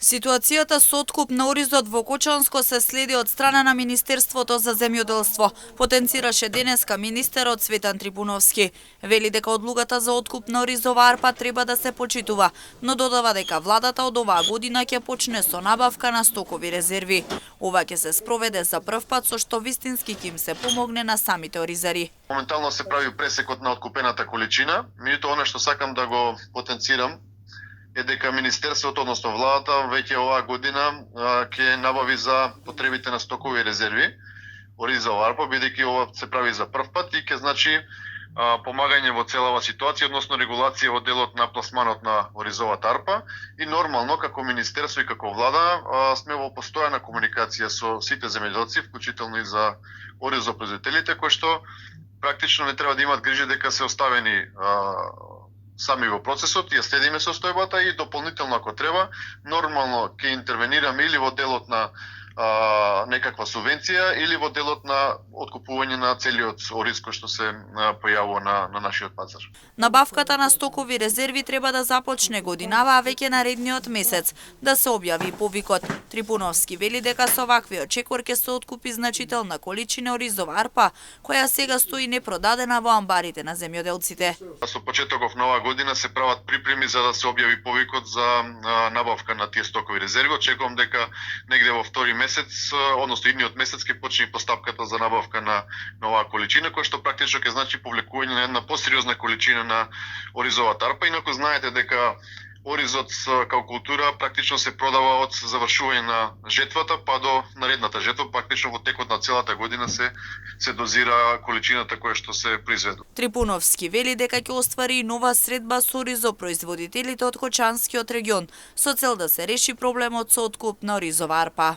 Ситуацијата со откуп на оризот во Кочанско се следи од страна на Министерството за земјоделство, потенцираше денеска министерот Цветан Трипуновски. Вели дека одлуката за откуп на оризова арпа треба да се почитува, но додава дека владата од оваа година ќе почне со набавка на стокови резерви. Ова ќе се спроведе за прв пат, со што вистински ќе им се помогне на самите оризари. Моментално се прави пресекот на откупената количина, меѓутоа она што сакам да го потенцирам е дека Министерството, односно владата, веќе оваа година ќе набави за потребите на стокови резерви оризова арпа, бидејќи ова се прави за прв пат и ќе значи помагање во целава ситуација, односно регулација во делот на пласманот на оризовата арпа и нормално како Министерство и како влада сме во постојана комуникација со сите земјоделци, вклучително и за оризопроизводителите, кои што практично не треба да имаат грижи дека се оставени сами во процесот, ја следиме состојбата и дополнително ако треба, нормално ќе интервенираме или во делот на некаква субвенција или во делот на откупување на целиот ориз кој што се појавува на нашиот пазар. Набавката на стокови резерви треба да започне годинава, а веќе наредниот месец да се објави повикот. Трипуновски вели дека со ваквиот чекор ќе се откупи значителна количина оризова арпа, која сега стои непродадена во амбарите на земјоделците. Со почетоков на оваа година се прават припреми за да се објави повикот за набавка на тие стокови резерви. Очекувам дека негде во втори месец, односно идниот месец ќе почне постапката за набавка на оваа количина, која што практично ќе значи повлекување на една посериозна количина на оризовата арпа. Инаку знаете дека оризот како култура практично се продава од завршување на жетвата па до наредната жетва, практично во текот на целата година се дозира количината која што се произведува. Трипуновски вели дека ќе оствари нова средба со оризопроизводителите од Кочанскиот регион со цел да се реши проблемот со откуп на оризова арпа.